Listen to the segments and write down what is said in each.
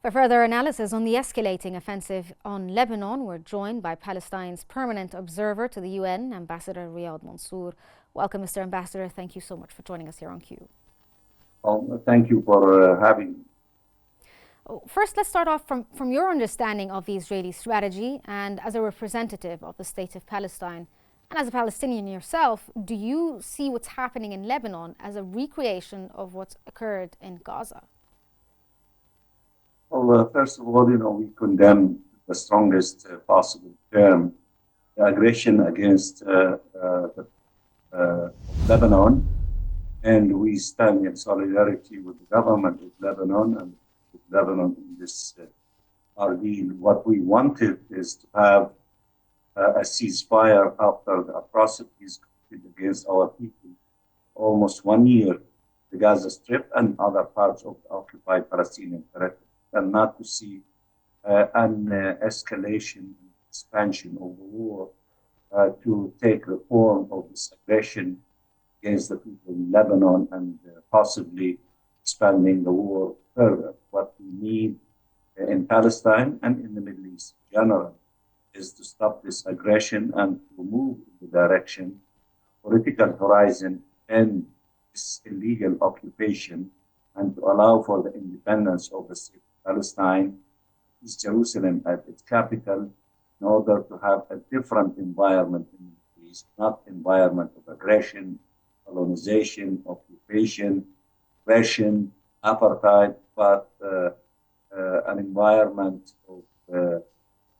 For further analysis on the escalating offensive on Lebanon, we're joined by Palestine's permanent observer to the UN, Ambassador Riyad Mansur. Welcome, Mr. Ambassador. Thank you so much for joining us here on Q. Thank you for having me. First, let's start off from your understanding of the Israeli strategy, and as a representative of the state of Palestine and as a Palestinian yourself, do you see what's happening in Lebanon as a recreation of what's occurred in Gaza? Well, first of all, we condemn the strongest possible term the aggression against Lebanon, and we stand in solidarity with the government of Lebanon and with Lebanon in this ordeal. What we wanted is to have a ceasefire after the atrocities committed against our people almost 1 year, the Gaza Strip and other parts of the occupied Palestinian territory, and not to see an escalation, expansion of the war to take the form of this aggression against the people in Lebanon and possibly expanding the war further. What we need in Palestine and in the Middle East in general is to stop this aggression and to move in the direction, political horizon, and this illegal occupation, and to allow for the independence of the state of Palestine, East Jerusalem at its capital, in order to have a different environment in the Middle East, not environment of aggression, colonization, occupation, oppression, apartheid, but an environment of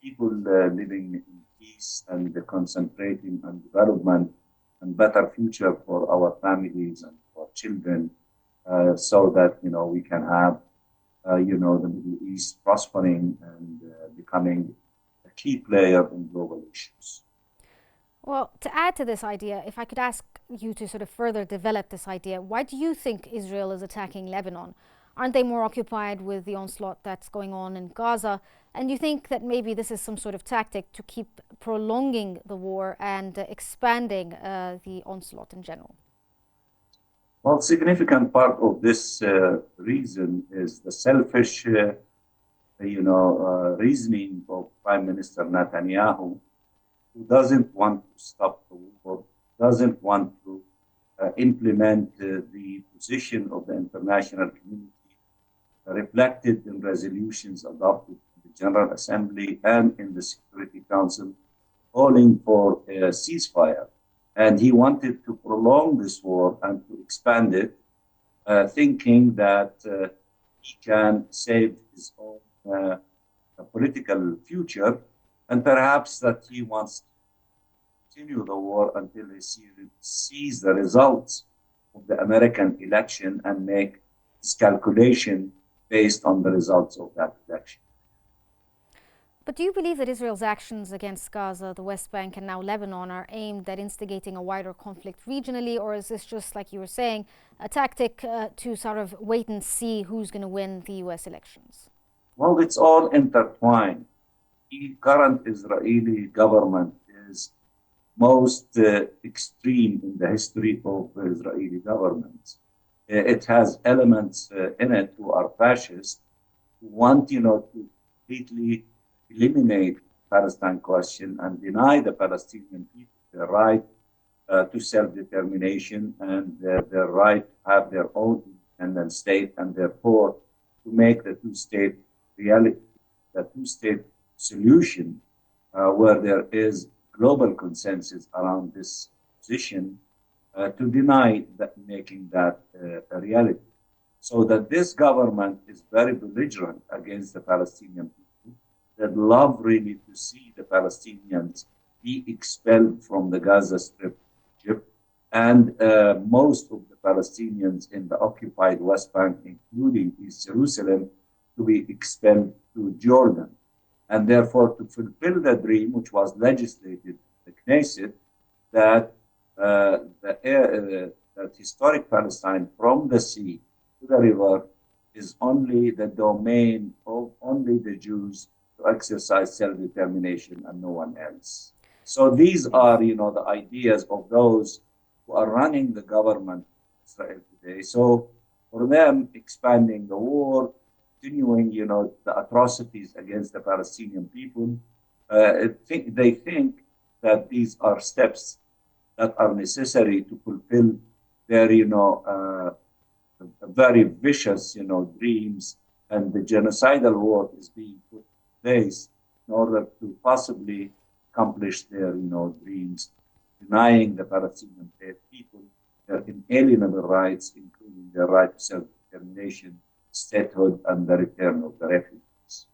people living in peace and concentrating on development and better future for our families and for children, so that we can have the Middle East prospering and becoming a key player in global issues. Well, to add to this idea, if I could ask you to sort of further develop this idea, why do you think Israel is attacking Lebanon? Aren't they more occupied with the onslaught that's going on in Gaza? And do you think that maybe this is some sort of tactic to keep prolonging the war and expanding the onslaught in general? Well, significant part of this reason is the selfish, reasoning of Prime Minister Netanyahu, who doesn't want to stop the war, doesn't want to implement the position of the international community reflected in resolutions adopted in the General Assembly and in the Security Council, calling for a ceasefire. And he wanted to prolong this war and to expand it, thinking that he can save his own political future, and perhaps that he wants to continue the war until he sees the results of the American election and make his calculation based on the results of that election. But do you believe that Israel's actions against Gaza, the West Bank, and now Lebanon are aimed at instigating a wider conflict regionally, or is this just, like you were saying, a tactic to sort of wait and see who's going to win the US elections? Well, it's all intertwined. The current Israeli government is most extreme in the history of the Israeli government. It has elements in it who are fascist, who want, to completely eliminate the Palestine question and deny the Palestinian people their right to self-determination and their right to have their own independent state, and therefore to make the two-state reality, the two-state solution where there is global consensus around this position, to deny that making that a reality. So that this government is very belligerent against the Palestinian people, that love really to see the Palestinians be expelled from the Gaza Strip, Egypt, and most of the Palestinians in the occupied West Bank, including East Jerusalem, to be expelled to Jordan. And therefore, to fulfill the dream, which was legislated in the Knesset, that that historic Palestine from the sea to the river is only the domain of only the Jews to exercise self-determination and no one else. So these are, the ideas of those who are running the government of Israel today. So for them, expanding the war, continuing, the atrocities against the Palestinian people. They think that these are steps that are necessary to fulfill their, very vicious, dreams, and the genocidal war is being put in place in order to possibly accomplish their, dreams, denying the Palestinian people their inalienable rights, including their right to self-determination, statehood, and the return of the refugees.